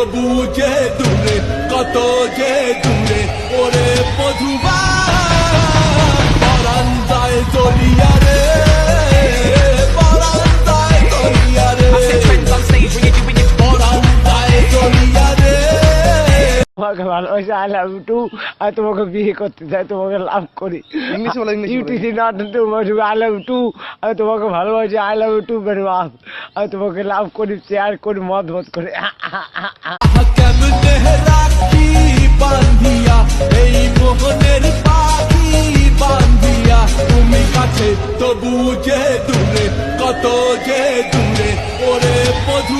তবু যে দূরে, কত যে দূরে ওরে মধুবা বারান্দায় তলিয়া রে, বারান্দায় তলিয়া রে, বারান্দায় তলিয়া রে। তোমাকে ভালোবাসি, আই লাভ ইউ টু। আর তোমাকে বিয়ে করতে চাই, তোমাকে লাভ করি। ইউটিসি not to I love you too. আমি তোমাকে ভালোবাসি, I love you too very much. আমি তোমাকে লাভ করি, শেয়ার করি, মত করি। কেমনে রাখি বান্ধিয়া এই মোহনের পাখি বান্ধিয়া, তুমি কাছে তবু যে দূরে, কত যে দূরে ওরে মধু